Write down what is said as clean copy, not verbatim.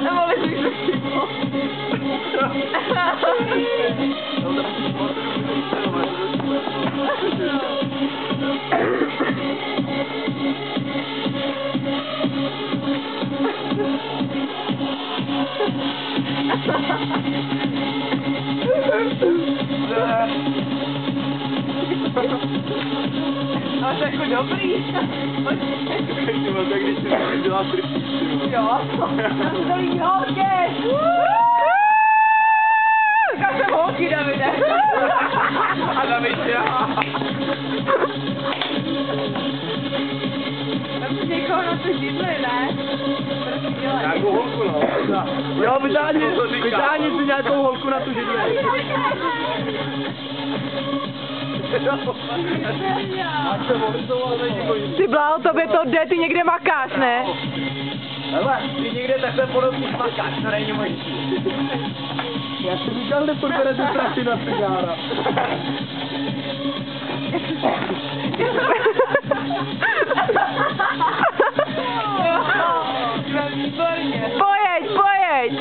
Nemohli bych se chytnout. Ale to jako dobrý. Tak když jsi dělá trpíš. Jo. To líbí holky. Říkal jsem holky, Davide. A David, já. Tam si někoho na to židli, ne? Prostě dělej. Nějakou holku, no. Jo, vytáhni si nějakou holku na tu židli. Ty bláho, tobě to jde, ty někde makáš, ne? Hele, ty někde takhle podobně makáš, to není možný. Já jsem říkal, nepodbere tu trasy na cigára. Výborně. Pojeď, pojeď!